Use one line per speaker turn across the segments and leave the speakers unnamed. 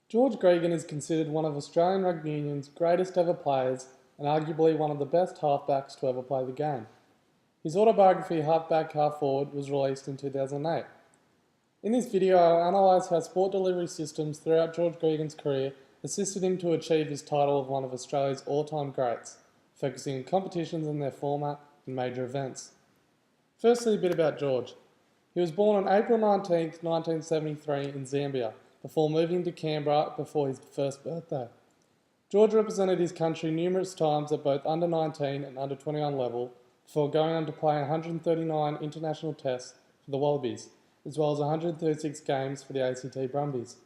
George Gregan is considered one of Australian rugby union's greatest ever players and arguably one of the best halfbacks to ever play the game. His autobiography Halfback, Half Forward was released in 2008. In this video I'll analyse how sport delivery systems throughout George Gregan's career assisted him to achieve his title of one of Australia's all-time greats, focusing on competitions and their format and major events. Firstly, a bit about George. He was born on April 19, 1973 in Zambia, before moving to Canberra before his first birthday. George represented his country numerous times at both under-19 and under-21 level, before going on to play 139 international tests for the Wallabies, as well as 136 games for the ACT Brumbies.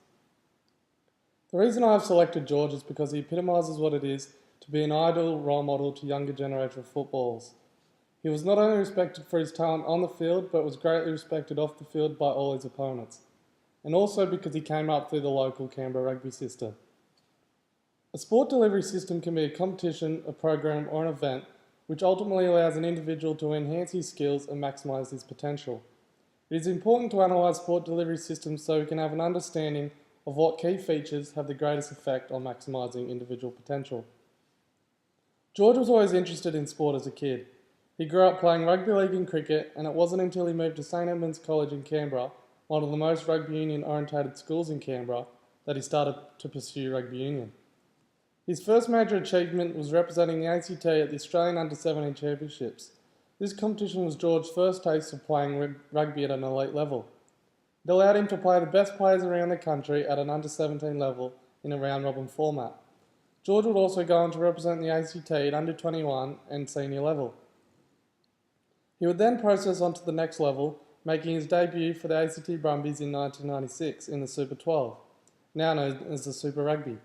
The reason I have selected George is because he epitomises what it is to be an ideal role model to younger generation of footballers. He was not only respected for his talent on the field, but was greatly respected off the field by all his opponents, and also because he came up through the local Canberra rugby system. A sport delivery system can be a competition, a program or an event which ultimately allows an individual to enhance his skills and maximise his potential. It is important to analyse sport delivery systems so we can have an understanding of what key features have the greatest effect on maximising individual potential. George was always interested in sport as a kid. He grew up playing rugby league and cricket, and it wasn't until he moved to St Edmunds College in Canberra, one of the most rugby union orientated schools in Canberra, that he started to pursue rugby union. His first major achievement was representing the ACT at the Australian Under-17 Championships. This competition was George's first taste of playing rugby at an elite level. It allowed him to play the best players around the country at an under-17 level in a round-robin format. George would also go on to represent the ACT at under-21 and senior level. He would then process on to the next level, making his debut for the ACT Brumbies in 1996 in the Super 12, now known as the Super Rugby.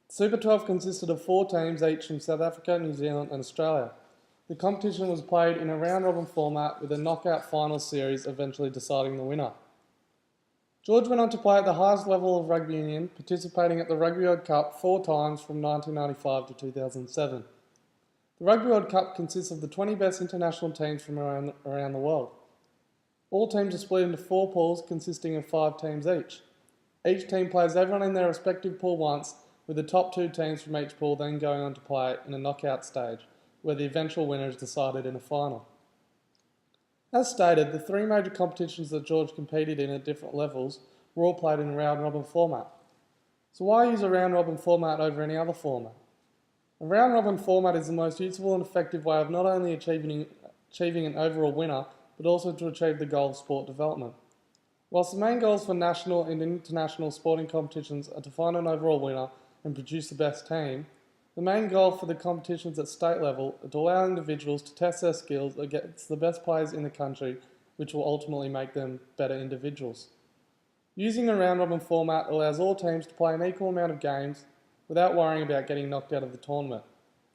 The Super 12 consisted of 4 teams each from South Africa, New Zealand and Australia. The competition was played in a round-robin format with a knockout final series eventually deciding the winner. George went on to play at the highest level of rugby union, participating at the Rugby World Cup 4 times from 1995 to 2007. The Rugby World Cup consists of the 20 best international teams from around the world. All teams are split into 4 pools consisting of 5 teams each. Each team plays everyone in their respective pool once, with the top 2 teams from each pool then going on to play in a knockout stage, where the eventual winner is decided in a final. As stated, the 3 major competitions that George competed in at different levels were all played in a round-robin format. So why use a round-robin format over any other format? A round-robin format is the most useful and effective way of not only achieving an overall winner, but also to achieve the goal of sport development. Whilst the main goals for national and international sporting competitions are to find an overall winner and produce the best team, the main goal for the competitions at state level are to allow individuals to test their skills against the best players in the country, which will ultimately make them better individuals. Using a round-robin format allows all teams to play an equal amount of games without worrying about getting knocked out of the tournament,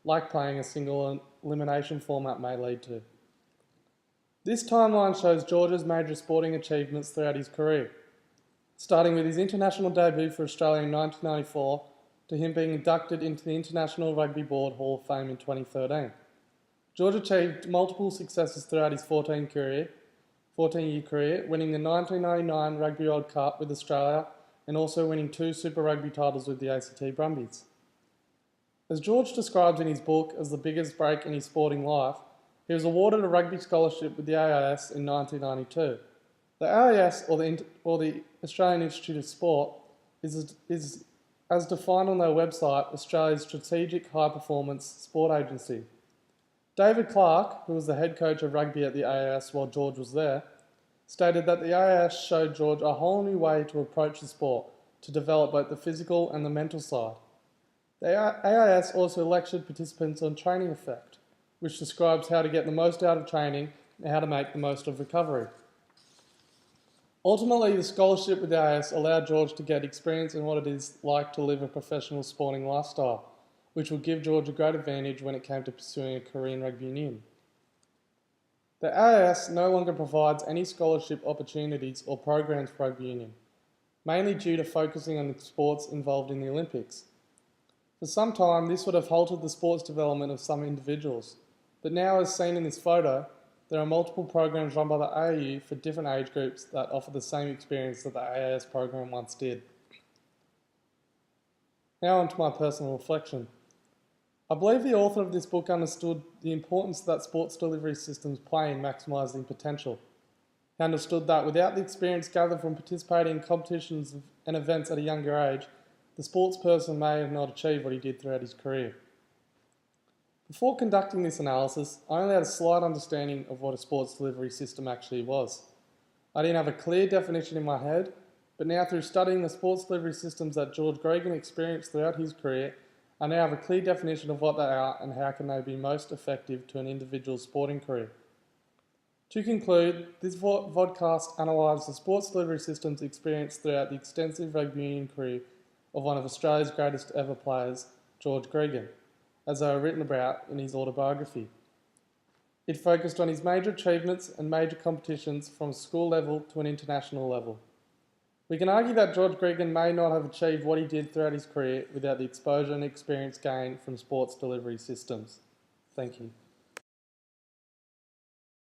like playing a single elimination format may lead to. This timeline shows George's major sporting achievements throughout his career, starting with his international debut for Australia in 1994 to him being inducted into the International Rugby Board Hall of Fame in 2013. George achieved multiple successes throughout his 14-year career, winning the 1999 Rugby World Cup with Australia and also winning 2 Super Rugby titles with the ACT Brumbies. As George describes in his book as the biggest break in his sporting life, he was awarded a rugby scholarship with the AIS in 1992. The AIS, or the Australian Institute of Sport, is as defined on their website, Australia's strategic high-performance sport agency. David Clark, who was the head coach of rugby at the AIS while George was there, stated that the AIS showed George a whole new way to approach the sport, to develop both the physical and the mental side. The AIS also lectured participants on training effect, which describes how to get the most out of training and how to make the most of recovery. Ultimately, the scholarship with the AIS allowed George to get experience in what it is like to live a professional sporting lifestyle, which would give George a great advantage when it came to pursuing a career in rugby union. The AIS no longer provides any scholarship opportunities or programs for rugby union, mainly due to focusing on the sports involved in the Olympics. For some time, this would have halted the sports development of some individuals, but now, as seen in this photo, there are multiple programs run by the AAU for different age groups that offer the same experience that the AIS program once did. Now on to my personal reflection. I believe the author of this book understood the importance that sports delivery systems play in maximising potential. He understood that without the experience gathered from participating in competitions and events at a younger age, the sports person may have not achieved what he did throughout his career. Before conducting this analysis, I only had a slight understanding of what a sports delivery system actually was. I didn't have a clear definition in my head, but now through studying the sports delivery systems that George Gregan experienced throughout his career, I now have a clear definition of what they are and how can they be most effective to an individual's sporting career. To conclude, this vodcast analysed the sports delivery systems experienced throughout the extensive rugby union career of one of Australia's greatest ever players, George Gregan, as they were written about in his autobiography. It focused on his major achievements and major competitions from school level to an international level. We can argue that George Gregan may not have achieved what he did throughout his career without the exposure and experience gained from sports delivery systems. Thank you.